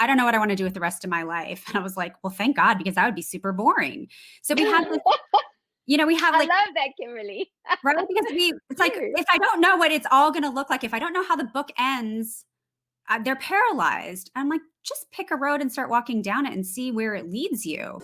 I don't know what I want to do with the rest of my life. And I was like, well, thank God, because that would be super boring. So we have this, we have I like, love that, Kimberly. right? Because it's like, if I don't know what it's all going to look like, if I don't know how the book ends, they're paralyzed. I'm like, just pick a road and start walking down it and see where it leads you.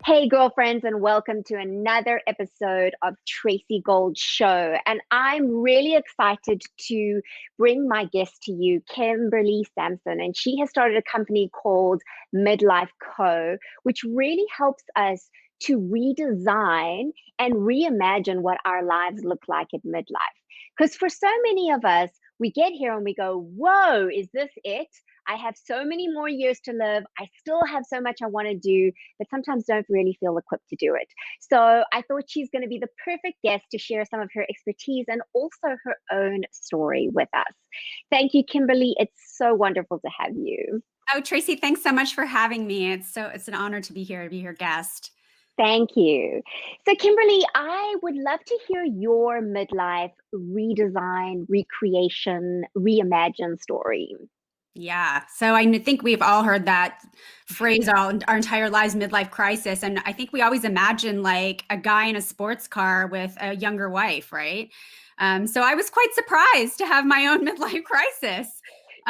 Hey, girlfriends, and welcome to another episode of Tracy Gold's show. And I'm really excited to bring my guest to you, Kimberly Sampson. And she has started a company called MIDLIFE Co., which really helps us to redesign and reimagine what our lives look like at midlife. Because for so many of us, we get here and we go, whoa, is this it? I have so many more years to live. I still have so much I want to do, but sometimes don't really feel equipped to do it. So I thought she's going to be the perfect guest to share some of her expertise and also her own story with us. Thank you, Kimberly. It's so wonderful to have you. Oh, Tracy, thanks so much for having me. It's an honor to be here, to be your guest. Thank you. So, Kimberly, I would love to hear your midlife redesign, recreation, reimagine story. Yeah. So I think we've all heard that phrase our entire lives, midlife crisis. And I think we always imagine like a guy in a sports car with a younger wife, right? So I was quite surprised to have my own midlife crisis.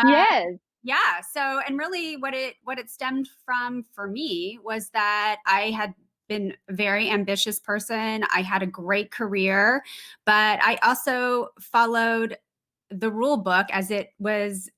Yes. Yeah. So, and really what it stemmed from for me was that I had been a very ambitious person. I had a great career, but I also followed the rule book as it was,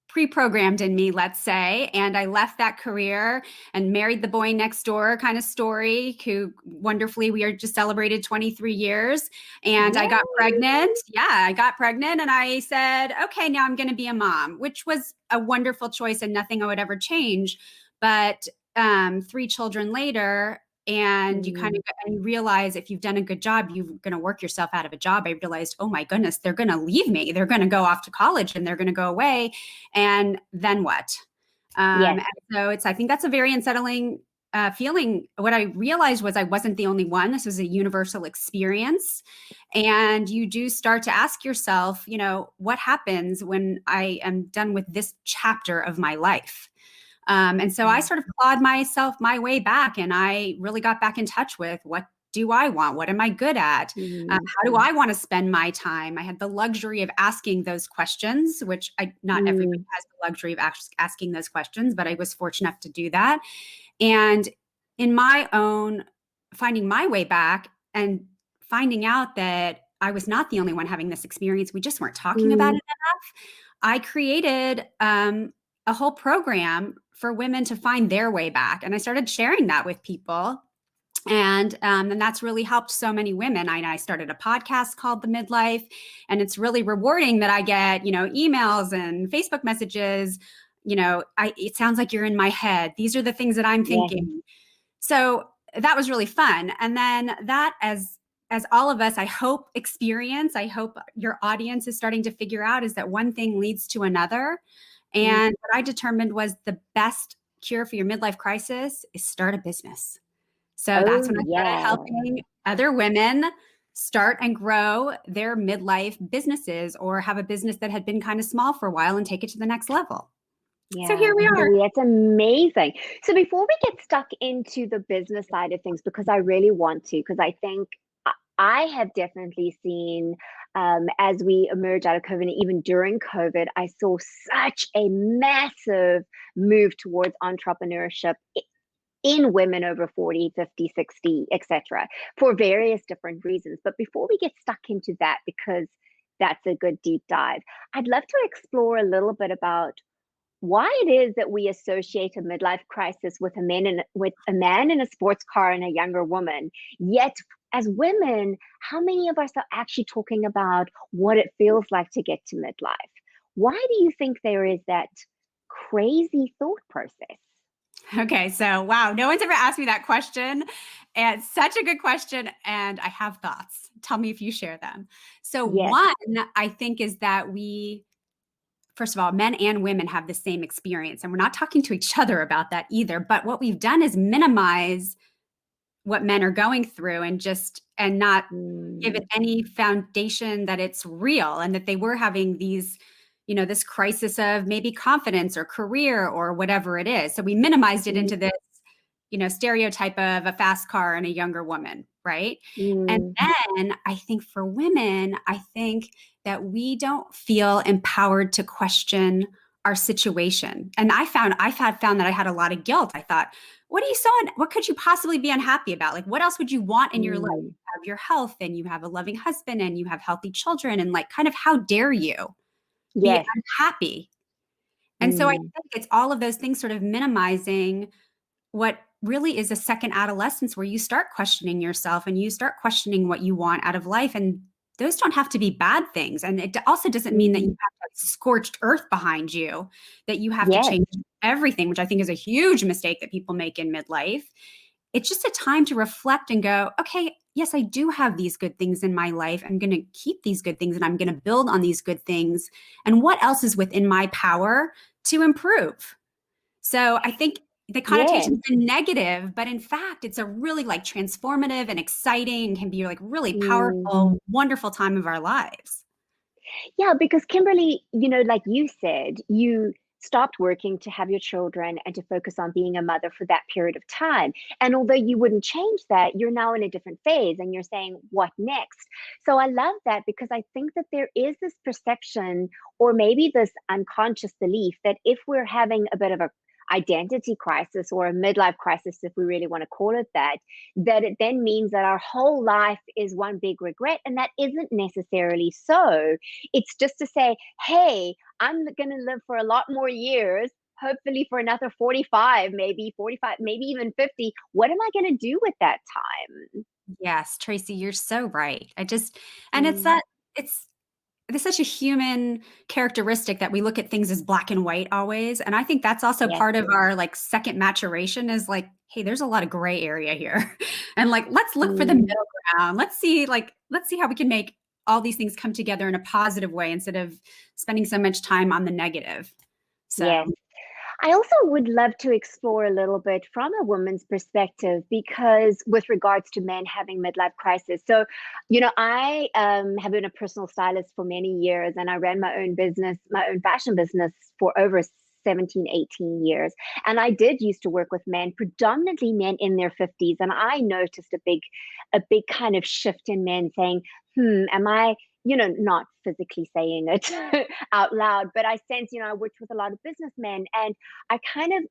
pre-programmed in me, let's say. And I left that career and married the boy next door kind of story, who wonderfully, we are just celebrated 23 years. And Yay. I got pregnant. Yeah, I got pregnant and I said, okay, now I'm going to be a mom, which was a wonderful choice and nothing I would ever change. But 3 children later, and you kind of and realize if you've done a good job, you're going to work yourself out of a job. I realized, oh my goodness, they're going to leave me. They're going to go off to college and they're going to go away. And then what? Yes. And so I think that's a very unsettling feeling. What I realized was I wasn't the only one. This was a universal experience. And you do start to ask yourself, what happens when I am done with this chapter of my life? And so I sort of clawed my way back, and I really got back in touch with what do I want? What am I good at? How do I want to spend my time? I had the luxury of asking those questions, which not everybody has the luxury of asking those questions, but I was fortunate enough to do that. And in my own finding my way back and finding out that I was not the only one having this experience, we just weren't talking about it enough. I created a whole program for women to find their way back. And I started sharing that with people. And that's really helped so many women. I started a podcast called The Midlife, and it's really rewarding that I get, emails and Facebook messages. It sounds like you're in my head. These are the things that I'm thinking. Yeah. So that was really fun. And then that, as all of us, I hope your audience is starting to figure out, is that one thing leads to another. And what I determined was the best cure for your midlife crisis is start a business. So that's when I started helping other women start and grow their midlife businesses, or have a business that had been kind of small for a while and take it to the next level. Yeah. So here we are. That's amazing. So before we get stuck into the business side of things, because I really want to, because I think I have definitely seen, as we emerge out of COVID, and even during COVID, I saw such a massive move towards entrepreneurship in women over 40, 50, 60, etc., for various different reasons. But before we get stuck into that, because that's a good deep dive, I'd love to explore a little bit about why it is that we associate a midlife crisis with a man in a sports car and a younger woman. Yet, as women, how many of us are actually talking about what it feels like to get to midlife? Why do you think there is that crazy thought process? Okay, so wow, no one's ever asked me that question. And it's such a good question. And I have thoughts. Tell me if you share them. So one, I think, is that first of all, men and women have the same experience, and we're not talking to each other about that either. But what we've done is minimize what men are going through and not give it Mm, any foundation that it's real and that they were having these, this crisis of maybe confidence or career or whatever it is. So we minimized it mm, into this, stereotype of a fast car and a younger woman, right? And mm, then I think for women, I think that we don't feel empowered to question our situation. And I've had found that I had a lot of guilt. I thought, what could you possibly be unhappy about? Like, what else would you want in your life? mm. You have your health and you have a loving husband and you have healthy children. And like, kind of, how dare you be Yes. unhappy? And so I Mm, think it's all of those things sort of minimizing what really is a second adolescence where you start questioning yourself and you start questioning what you want out of life. And those don't have to be bad things. And it also doesn't mean that you mm. have to have scorched earth behind you, that you have to Yes. change everything, which I think is a huge mistake that people make in midlife. It's just a time to reflect and go, okay, yes, I do have these good things in my life. I'm going to keep these good things and I'm going to build on these good things. And what else is within my power to improve? So I think the Yes. connotation's been negative, but in fact, it's a really like transformative and exciting, can be like really Mm. powerful, wonderful time of our lives. Yeah, because Kimberly, like you said, you stopped working to have your children and to focus on being a mother for that period of time. And although you wouldn't change that, you're now in a different phase and you're saying, what next? So I love that because I think that there is this perception or maybe this unconscious belief that if we're having a bit of a identity crisis or a midlife crisis, if we really want to call it that, that it then means that our whole life is one big regret. And that isn't necessarily so. It's just to say, hey, I'm going to live for a lot more years, hopefully for another 45, maybe 45, maybe even 50. What am I going to do with that time? Yes, Tracy, you're so right. And Mm, it's such a human characteristic that we look at things as black and white always. And I think that's also yes. part of our like second maturation is like, hey, there's a lot of gray area here. And like, let's look for the Mm, middle ground. Let's see how we can make all these things come together in a positive way instead of spending so much time on the negative. yes. So I also would love to explore a little bit from a woman's perspective because with regards to men having midlife crisis. So, I have been a personal stylist for many years and I ran my own business, my own fashion business for over 17, 18 years. And I did used to work with men, predominantly men in their 50s. And I noticed a big kind of shift in men saying, am I, not physically saying it out loud, but I sense, I worked with a lot of businessmen and I kind of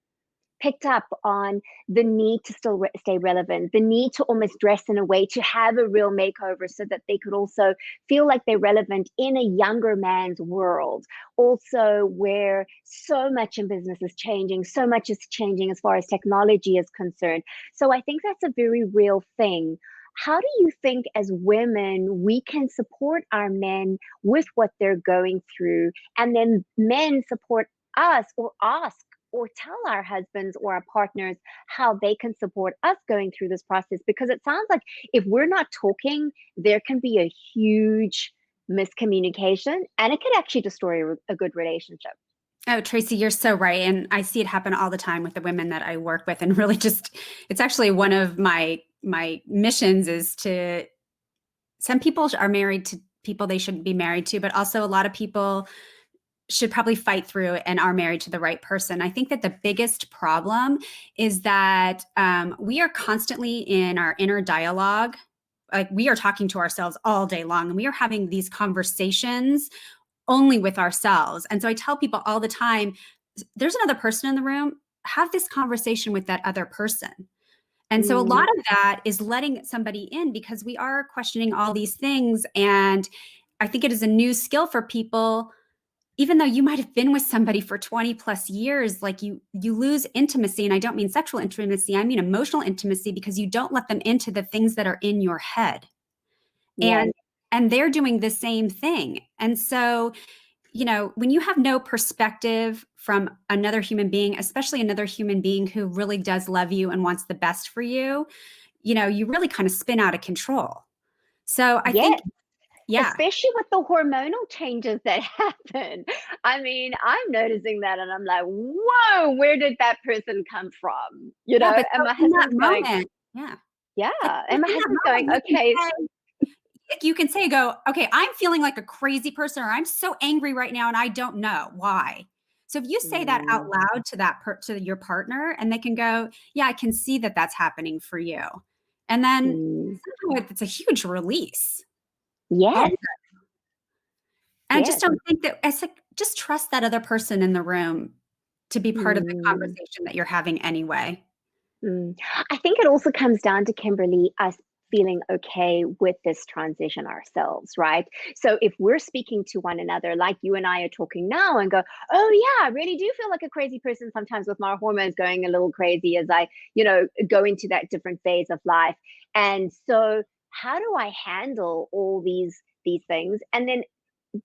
picked up on the need to still stay relevant, the need to almost dress in a way to have a real makeover so that they could also feel like they're relevant in a younger man's world. Also, where so much in business is changing, so much is changing as far as technology is concerned. So I think that's a very real thing. How do you think, as women, we can support our men with what they're going through, and then men support us or ask or tell our husbands or our partners how they can support us going through this process? Because it sounds like if we're not talking, there can be a huge miscommunication and it could actually destroy a good relationship. Oh, Tracy, you're so right. And I see it happen all the time with the women that I work with. And really just, it's actually one of my missions is to, some people are married to people they shouldn't be married to, but also a lot of people should probably fight through and are married to the right person. I think that the biggest problem is that we are constantly in our inner dialogue. Like we are talking to ourselves all day long and we are having these conversations only with ourselves. And so I tell people all the time, there's another person in the room, have this conversation with that other person. And so a lot Mm, of that is letting somebody in because we are questioning all these things. And I think it is a new skill for people, even though you might have been with somebody for 20 plus years, like you lose intimacy. And I don't mean sexual intimacy, I mean emotional intimacy because you don't let them into the things that are in your head. yes, And they're doing the same thing. And so when you have no perspective from another human being, especially another human being who really does love you and wants the best for you, you really kind of spin out of control. So I think yes. Yeah. especially with the hormonal changes that happen. I mean, I'm noticing that and I'm like, whoa, where did that person come from? You Yeah, know, but and so my in that husband's going, moment, yeah, yeah. like And my in that husband's going, moment, okay, you can say, go, okay, I'm feeling like a crazy person, or I'm so angry right now and I don't know why. So if you say that out mm, loud to to your partner, and they can go, yeah, I can see that that's happening for you. And then mm, somehow it's a huge release. yes, And I just yes. don't think that it's like, just trust that other person in the room to be part of the Mm. conversation that you're having anyway. Mm. I think it also comes down to Kimberly, us feeling okay with this transition ourselves, right? So if we're speaking to one another, like you and I are talking now, and go, oh, yeah, I really do feel like a crazy person sometimes with my hormones going a little crazy as I, go into that different phase of life. And so, how do I handle all these things? And then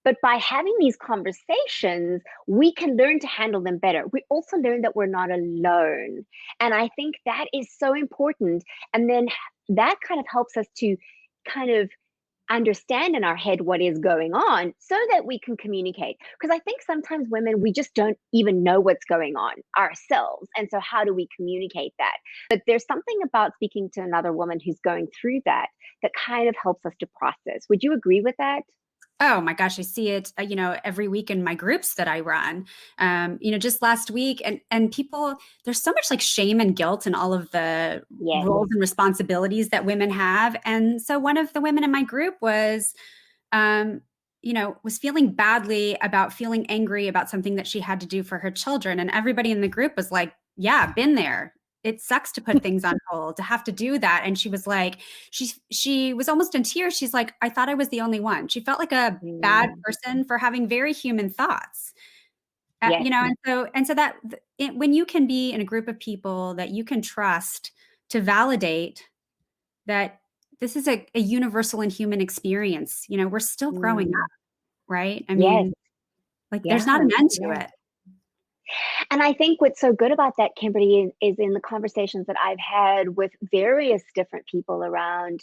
but by having these conversations, we can learn to handle them better. We also learn that we're not alone. And I think that is so important. And then that kind of helps us to kind of understand in our head what is going on so that we can communicate. Because I think sometimes women, we just don't even know what's going on ourselves. And so, how do we communicate that? But there's something about speaking to another woman who's going through that that kind of helps us to process. Would you agree with that? Oh my gosh, I see it, every week in my groups that I run. Just last week, and people, there's so much like shame and guilt in all of the Yes. roles and responsibilities that women have. And so one of the women in my group um, was feeling badly about feeling angry about something that she had to do for her children. And everybody in the group was like, yeah, been there. It sucks to put things on hold, to have to do that. And she was like, she was almost in tears. She's like, I thought I was the only one. She felt like a bad Mm, person for having very human thoughts. yes. And so when you can be in a group of people that you can trust to validate that this is a universal and human experience. We're still growing Mm, up, right? I yes. mean, like there's not Yeah. an end to Yeah. it. And I think what's so good about that, Kimberly, is in the conversations that I've had with various different people around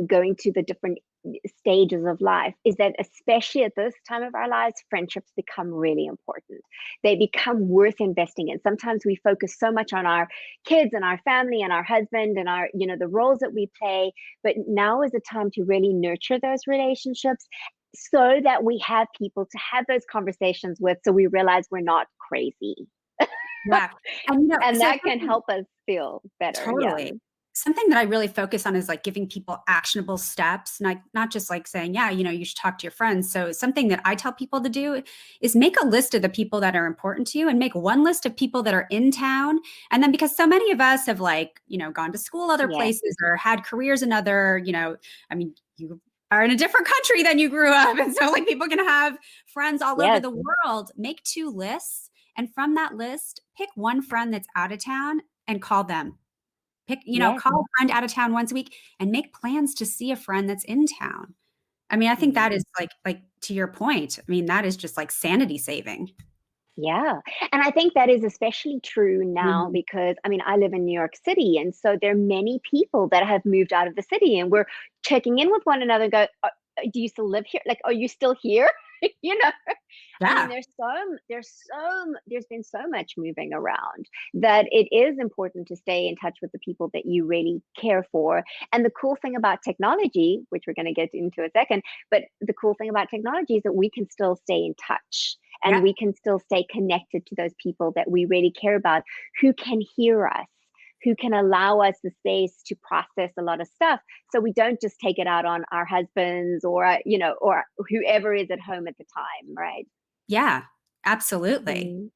going to the different stages of life, is that especially at this time of our lives, friendships become really important. They become worth investing in. Sometimes we focus so much on our kids and our family and our husband and our, the roles that we play. But now is the time to really nurture those relationships so that we have people to have those conversations with, so we realize we're not crazy. Yeah. And And so that can help us feel better. Yeah. totally. Something that I really focus on is like giving people actionable steps, not just like saying, yeah, you should talk to your friends. So something that I tell people to do is make a list of the people that are important to you, and make one list of people that are in town. And then, because so many of us have gone to school other Yes. places or had careers in other, I mean, you are in a different country than you grew up. And so like people can have friends all over Yes. the world. Make two lists. And from that list, pick one friend that's out of town and call them. Yes. Call a friend out of town once a week and make plans to see a friend that's in town. I mean, I think that Mm. is like to your point. I mean, that is just like sanity saving. Yeah. And I think that is especially true now Mhm. because, I mean, I live in New York City. And so there are many people that have moved out of the city, and we're checking in with one another, go, do you still live here? Like, are you still here? you know? I mean, Yeah. there's been so much moving around that it is important to stay in touch with the people that you really care for. And the cool thing about technology, which we're going to get into a second, but the cool thing about technology is that we can still stay in touch and Yep. we can still stay connected to those people that we really care about, who can hear us, who can allow us the space to process a lot of stuff, so we don't just take it out on our husbands or whoever is at home at the time, right? Yeah. Absolutely. Mm,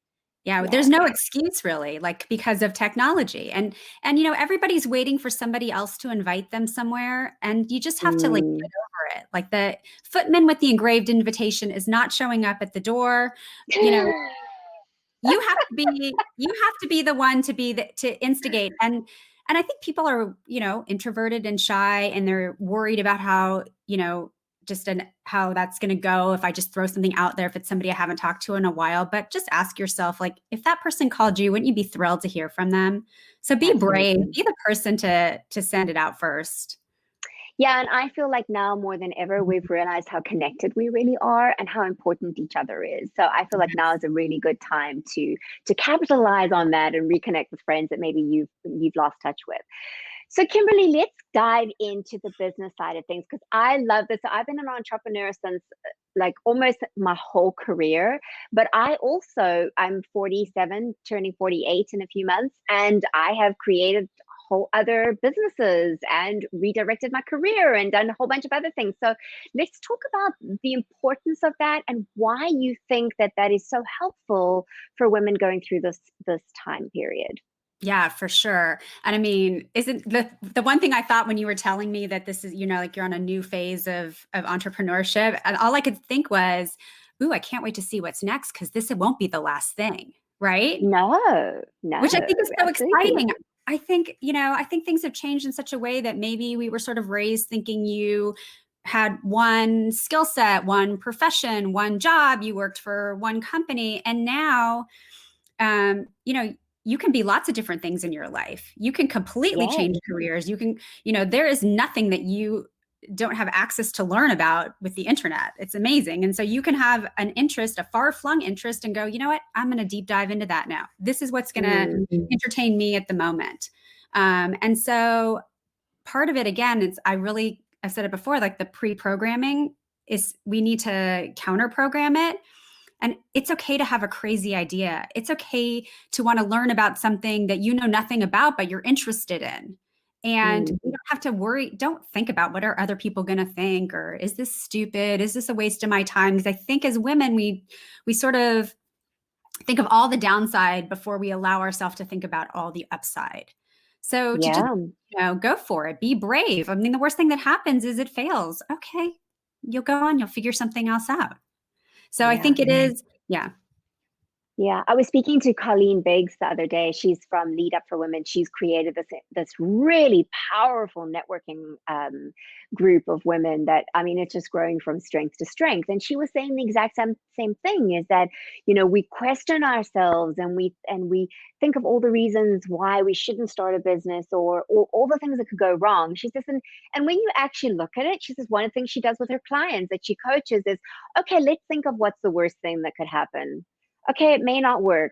Yeah, yeah. there's no excuse really, like because of technology. And everybody's waiting for somebody else to invite them somewhere, and you just have to like Mm. get over it. Like the footman with the engraved invitation is not showing up at the door. You know, you have to be the one to instigate. And I think people are introverted and shy, and they're worried about how how that's going to go if I just throw something out there, if it's somebody I haven't talked to in a while. But just ask yourself, like, if that person called you, wouldn't you be thrilled to hear from them? So be brave, Absolutely. be the person to send it out first. Yeah, and I feel like now more than ever, we've realized how connected we really are and how important each other is. So I feel like now is a really good time to capitalize on that and reconnect with friends that maybe you've lost touch with. So Kimberly, let's dive into the business side of things because I love this. So I've been an entrepreneur since like almost my whole career, but I'm 47, turning 48 in a few months, and I have created whole other businesses and redirected my career and done a whole bunch of other things. So let's talk about the importance of that and why you think that that is so helpful for women going through this time period. Yeah, for sure. And I mean, isn't the one thing I thought when you were telling me that this is, like you're on a new phase of entrepreneurship, and all I could think was, ooh, I can't wait to see what's next because this it won't be the last thing, right? No, no, Which I think is so absolutely. exciting. I think things have changed in such a way that maybe we were sort of raised thinking you had one skill set, one profession, one job, you worked for one company, and now you can be lots of different things in your life. You can completely Yes. change careers. There is nothing that you don't have access to learn about with the internet. It's amazing. And so you can have an interest, a far flung interest, and go, you know what? I'm going to deep dive into that now. This is what's going to entertain me at the moment. And so part of it, again, I've said it before, like the pre-programming is we need to counter program it. And it's okay to have a crazy idea. It's okay to want to learn about something that you know nothing about, but you're interested in. And Mm. you don't have to worry. Don't think about what are other people going to think, or is this stupid? Is this a waste of my time? Because I think as women, we sort of think of all the downside before we allow ourselves to think about all the upside. So to just, Yeah. go for it, be brave. I mean, the worst thing that happens is it fails. Okay, you'll go on, you'll figure something else out. So I Yeah. think it is, yeah. Yeah, I was speaking to Colleen Biggs the other day. She's from Lead Up for Women. She's created this really powerful networking group of women that, I mean, it's just growing from strength to strength. And she was saying the exact same thing is that, we question ourselves and we think of all the reasons why we shouldn't start a business or all the things that could go wrong. She says, and when you actually look at it, she says one of the things she does with her clients that she coaches is, okay, let's think of what's the worst thing that could happen. Okay, it may not work.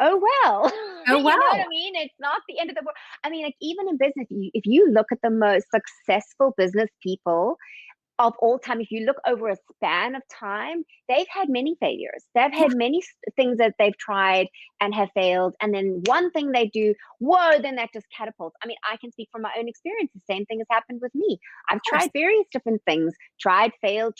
Oh well. Oh, You know what wow. I mean? It's not the end of the world. I mean, like even in business, if you look at the most successful business people of all time, if you look over a span of time, they've had many failures. They've Yeah. had many things that they've tried and have failed. And then one thing they do, whoa, then that just catapults. I mean, I can speak from my own experience. The same thing has happened with me. I've Of course. tried various different things, tried, failed.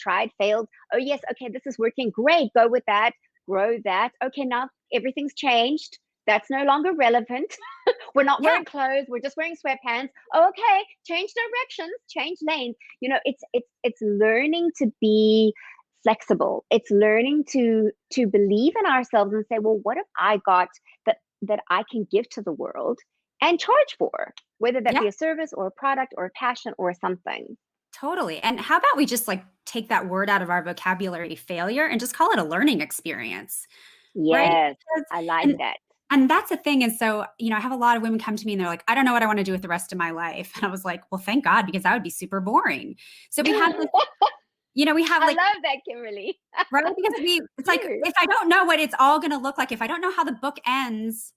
Oh, yes. Okay, this is working. Great. Go with that. Grow that. Okay, now everything's changed. That's no longer relevant. We're not Yeah. wearing clothes. We're just wearing sweatpants. Oh, okay, change directions, change lanes. It's learning to be flexible. It's learning to believe in ourselves and say, well, what have I got that I can give to the world and charge for, whether that Yeah, be a service or a product or a passion or something. totally. And how about we just like take that word out of our vocabulary, failure, and just call it a learning experience, right? Yes, Because, I like and that. and that's the thing. And so, I have a lot of women come to me and they're like, I don't know what I want to do with the rest of my life. And I was like, well, thank God, because that would be super boring. So we have this, we have I like, love that, Kimberly. right? Because it's like, True. if I don't know what it's all going to look like, if I don't know how the book ends,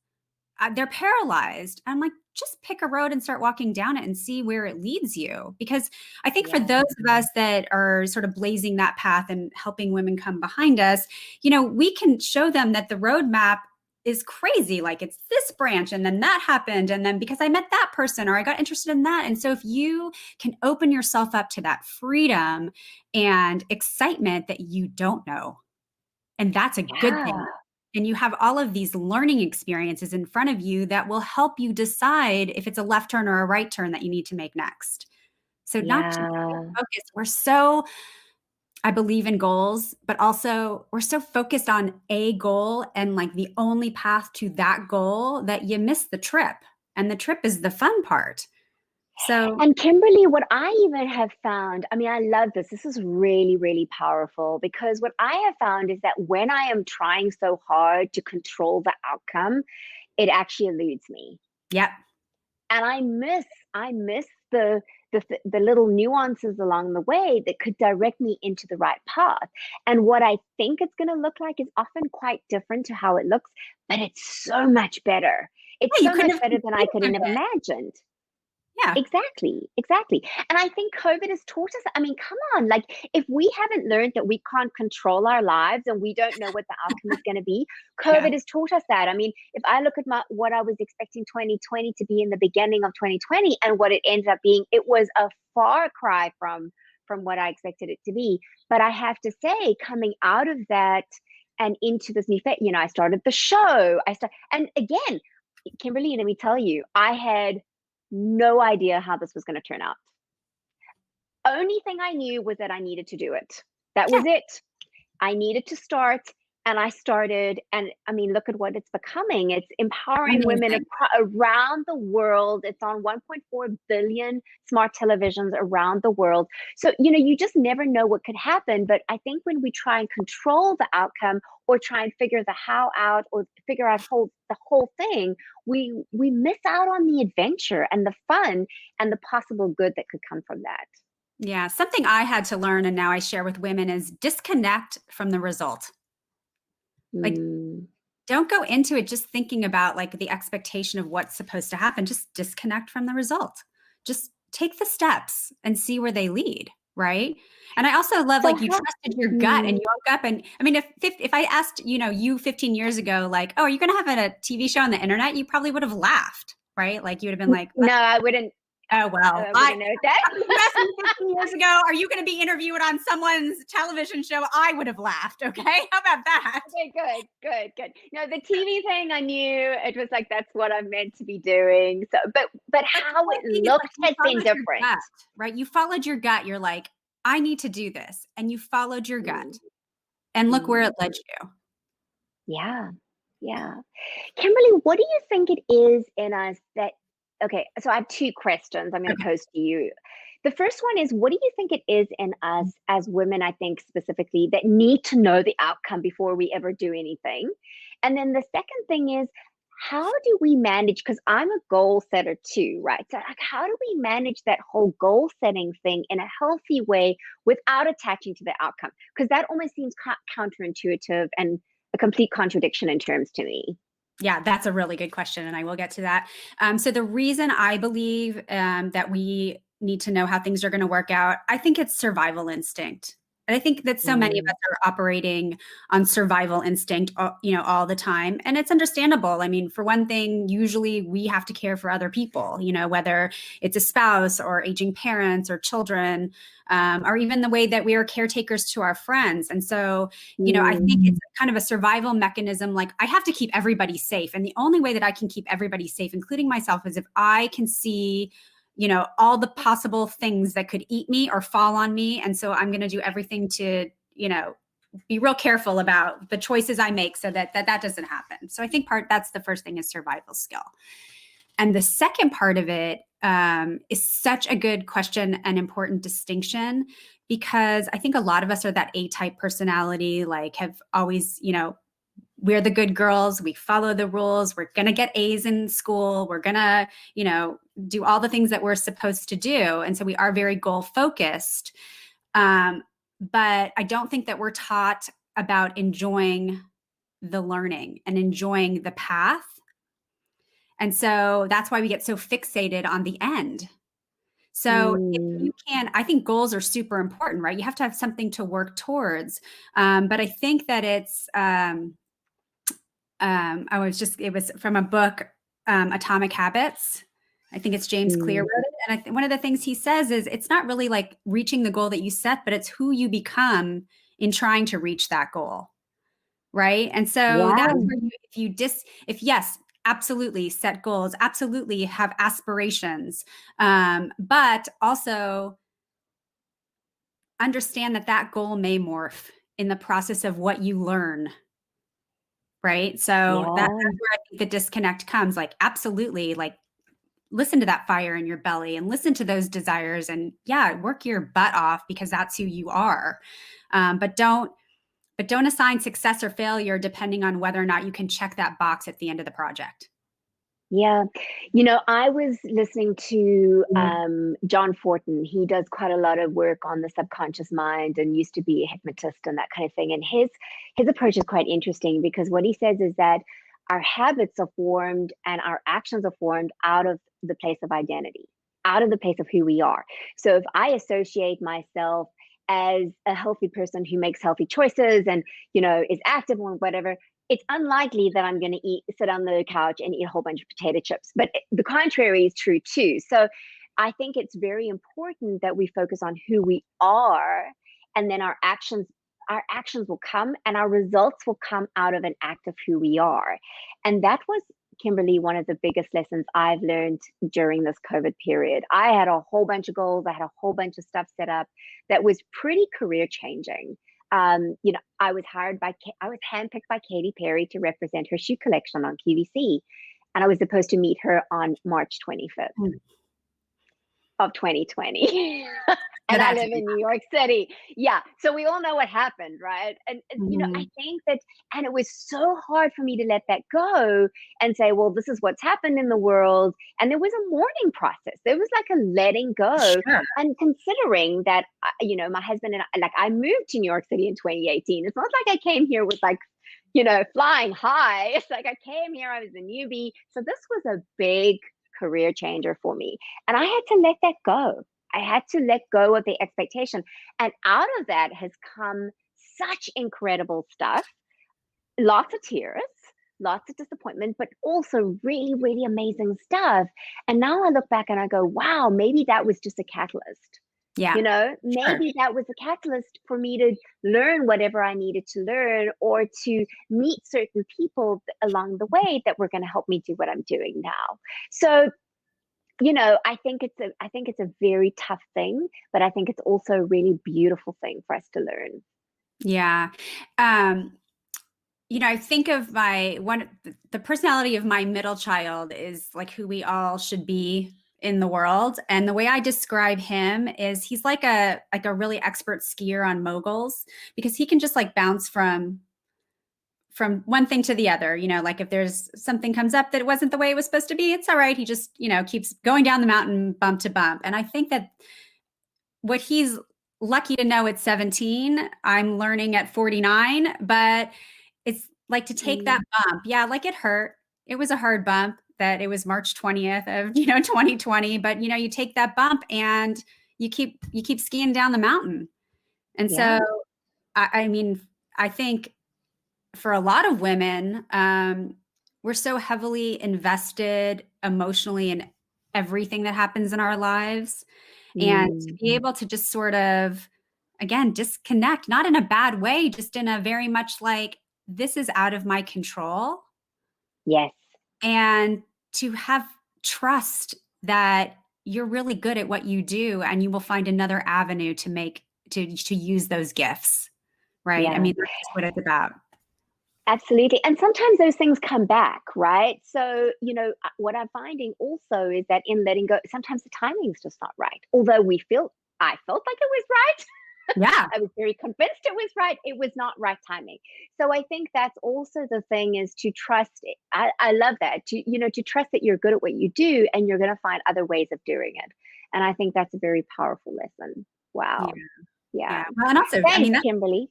they're paralyzed. I'm like, just pick a road and start walking down it and see where it leads you. Because I think for Yeah. those of us that are sort of blazing that path and helping women come behind us, we can show them that the roadmap is crazy. Like it's this branch and then that happened. And then because I met that person or I got interested in that. And so if you can open yourself up to that freedom and excitement that you don't know, and that's a good Yeah. thing. And you have all of these learning experiences in front of you that will help you decide if it's a left turn or a right turn that you need to make next. So not just Yeah. focus. I believe in goals, but also we're so focused on a goal and like the only path to that goal that you miss the trip. And the trip is the fun part. So And Kimberly, what I even have found, I mean, I love this. This is really, really powerful because what I have found is that when I am trying so hard to control the outcome, it actually eludes me. yeah, And I miss the the little nuances along the way that could direct me into the right path. And what I think it's going to look like is often quite different to how it looks, but it's so much better. It's Yeah, you so couldn't much have better than I could have conceived of it. imagined. Yeah. Exactly, exactly. And I think COVID has taught us, I mean, come on, like if we haven't learned that we can't control our lives and we don't know what the outcome is going to be, Yeah. COVID has taught us that. I mean, if I look at what I was expecting 2020 to be in the beginning of 2020 and what it ended up being, it was a far cry from what I expected it to be. But I have to say, coming out of that and into this new phase, I started the show. And again, Kimberly, let me tell you, I had no idea how this was going to turn out. Only thing I knew was that I needed to do it. That was it. I needed to start, and I started. And I mean, look at what it's becoming. It's empowering women Amazing. around the world. It's on 1.4 billion smart televisions around the world. So, you just never know what could happen. But I think when we try and control the outcome or try and figure the how out or figure out the whole thing, we miss out on the adventure and the fun and the possible good that could come from that. Yeah. Something I had to learn and now I share with women is disconnect from the result. Like, Mm. don't go into it just thinking about like the expectation of what's supposed to happen. Just disconnect from the result. Just take the steps and see where they lead. Right. And I also love So like you trusted your gut and you woke up and I mean, if I asked, you 15 years ago, like, oh, are you going to have a TV show on the internet? You probably would have laughed. Right. Like you would have been like, no, I wouldn't. oh, well, I wouldn't know that. if you asked me 15 years ago, are you going to be interviewed on someone's television show? I would have laughed. Okay. How about that? Okay, good. No, the TV thing, I knew it was like, that's what I'm meant to be doing. So, but But how the it thing is, like, looked you has been followed your different. gut, right? You followed your gut. You're like, I need to do this. And you followed your gut. Mm, And look where mm. it led you. Yeah, yeah. Kimberly, what do you think it is in us that, okay, so I have two questions I'm going to Okay. pose to you. The first one is, what do you think it is in us as women, I think specifically, that need to know the outcome before we ever do anything? And then the second thing is, how do we manage, because I'm a goal setter too, right? So like, how do we manage that whole goal setting thing in a healthy way without attaching to the outcome? Because that almost seems counterintuitive and a complete contradiction in terms to me. Yeah, that's a really good question. And I will get to that. So the reason I believe that we need to know how things are going to work out, I think it's survival instinct. And I think that so many of us Mm. are operating on survival instinct, all the time. And it's understandable. I mean, for one thing, usually we have to care for other people, whether it's a spouse or aging parents or children, or even the way that we are caretakers to our friends. And so, I think it's kind of a survival mechanism. Like I have to keep everybody safe. And the only way that I can keep everybody safe, including myself, is if I can see all the possible things that could eat me or fall on me. And so I'm going to do everything to, be real careful about the choices I make so that doesn't happen. So I think that's the first thing is survival skill. And the second part of it is such a good question and important distinction, because I think a lot of us are that A-type personality, like have always, we're the good girls. We follow the rules. We're going to get A's in school. We're going to, do all the things that we're supposed to do. And so we are very goal focused. But I don't think that we're taught about enjoying the learning and enjoying the path. And so that's why we get so fixated on the end. So if Mm. you can, I think goals are super important, right? You have to have something to work towards. But I think that it's, it was from a book, Atomic Habits. I think it's James Clear Mm. wrote it. And one of the things he says is it's not really like reaching the goal that you set, but it's who you become in trying to reach that goal. Right. And so Yeah. that's where if yes, absolutely set goals, absolutely have aspirations, but also understand that goal may morph in the process of what you learn. Right. So that's Yeah. where I think the disconnect comes. Like, absolutely, like listen to that fire in your belly and listen to those desires and work your butt off because that's who you are. But don't assign success or failure depending on whether or not you can check that box at the end of the project. Yeah. I was listening to John Fortin. He does quite a lot of work on the subconscious mind and used to be a hypnotist and that kind of thing. And his approach is quite interesting because what he says is that our habits are formed and our actions are formed out of the place of identity, out of the place of who we are. So if I associate myself as a healthy person who makes healthy choices and, is active or whatever, it's unlikely that I'm going to sit on the couch and eat a whole bunch of potato chips. But the contrary is true too. So I think it's very important that we focus on who we are, and then our actions will come and our results will come out of an act of who we are. And that was, Kimberly, one of the biggest lessons I've learned during this COVID period. I had a whole bunch of goals. I had a whole bunch of stuff set up that was pretty career changing. I was handpicked by Katy Perry to represent her shoe collection on QVC, and I was supposed to meet her on March 25th of 2020. So And I that's live in New York City. Yeah. So we all know what happened, right? And I think that, and it was so hard for me to let that go and say, well, this is what's happened in the world. And there was a mourning process. There was like a letting go. sure. And considering that, my husband and I moved to New York City in 2018. It's not like I came here with flying high. It's like I came here, I was a newbie. So this was a big career changer for me. And I had to let that go. I had to let go of the expectation. And out of that has come such incredible stuff, lots of tears, lots of disappointment, but also really, really amazing stuff. And now I look back and I go, wow, maybe that was just a catalyst. Yeah. Sure. Maybe that was a catalyst for me to learn whatever I needed to learn, or to meet certain people along the way that were going to help me do what I'm doing now. So I think it's a very tough thing, but I think it's also a really beautiful thing for us to learn. Yeah. I think of the personality of my middle child is like who we all should be in the world. And the way I describe him is he's like a really expert skier on moguls, because he can just like bounce from one thing to the other. Like if there's something comes up that wasn't the way it was supposed to be, it's all right. He just, keeps going down the mountain bump to bump. And I think that what he's lucky to know at 17, I'm learning at 49, but it's like to take that bump. Yeah, like it hurt. It was a hard bump that it was March 20th of, 2020, but you take that bump and you keep skiing down the mountain. And Yeah. so I think for a lot of women, we're so heavily invested emotionally in everything that happens in our lives. And to be able to just sort of, again, disconnect, not in a bad way, just in a very much like, this is out of my control. Yes. And to have trust that you're really good at what you do and you will find another avenue to use those gifts. Right. Yeah. I mean, that's what it's about. Absolutely. And sometimes those things come back, right? So, what I'm finding also is that in letting go, sometimes the timing's just not right. Although I felt like it was right. Yeah. I was very convinced it was right. It was not right timing. So I think that's also the thing, is to trust it. I love that. To trust that you're good at what you do and you're going to find other ways of doing it. And I think that's a very powerful lesson. Wow. Yeah. Well, and also, Thanks, I mean, that's Kimberly.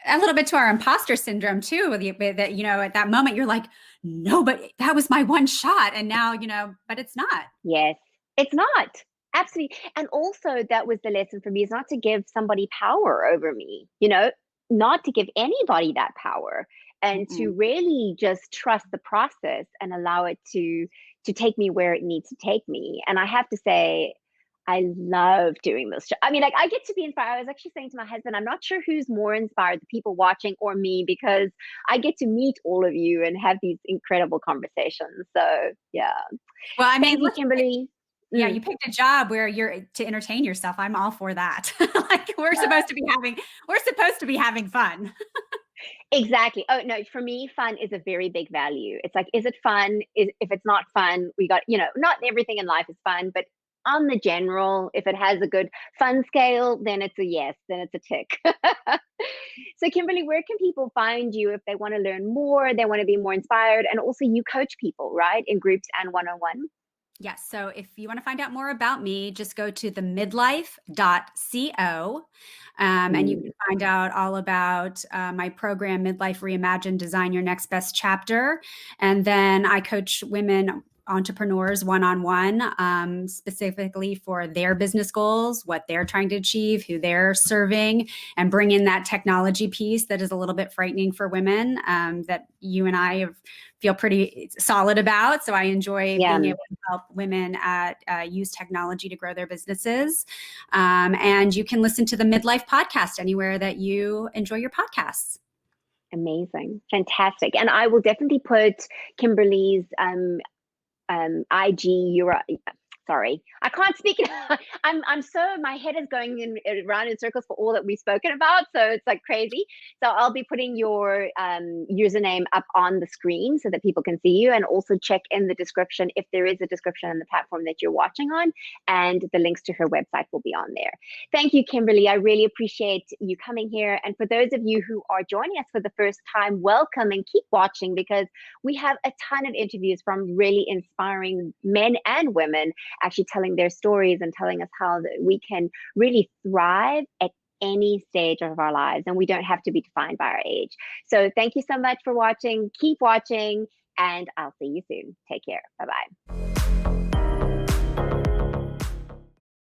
a little bit to our imposter syndrome too, that, at that moment you're like, no, but that was my one shot. And now, but it's not. Yes, it's not. Absolutely. And also that was the lesson for me, is not to give somebody power over me, not to give anybody that power, and to really just trust the process and allow it to take me where it needs to take me. And I have to say, I love doing this. I mean, like, I get to be inspired. I was actually saying to my husband, I'm not sure who's more inspired, the people watching or me, because I get to meet all of you and have these incredible conversations. So yeah. Well, I mean, Thank you, Kimberly. Yeah, you picked a job where you're to entertain yourself. I'm all for that. Like we're supposed to be having fun. Exactly. Oh no, for me, fun is a very big value. It's like, is it fun? If it's not fun, we got, not everything in life is fun, but on the general, if it has a good fun scale, then it's a yes, then it's a tick. So Kimberly, where can people find you if they want to learn more, they want to be more inspired, and also you coach people, right, in groups and one-on-one? Yes. So if you want to find out more about me, just go to the midlife.co. And you can find out all about my program, Midlife Reimagined, Design Your Next Best Chapter. And then I coach women entrepreneurs one-on-one, specifically for their business goals, what they're trying to achieve, who they're serving, and bring in that technology piece that is a little bit frightening for women, that you and I feel pretty solid about. So I enjoy being able to help women use technology to grow their businesses. And you can listen to the Midlife podcast anywhere that you enjoy your podcasts. Amazing. Fantastic. And I will definitely put Kimberly's IG, sorry, I can't speak. I'm so, my head is going around in circles for all that we've spoken about. So it's like crazy. So I'll be putting your username up on the screen so that people can see you, and also check in the description if there is a description on the platform that you're watching on, and the links to her website will be on there. Thank you, Kimberly. I really appreciate you coming here. And for those of you who are joining us for the first time, welcome, and keep watching, because we have a ton of interviews from really inspiring men and women actually telling their stories and telling us how we can really thrive at any stage of our lives, and we don't have to be defined by our age. So thank you so much for watching. Keep watching, and I'll see you soon. Take care. Bye-bye.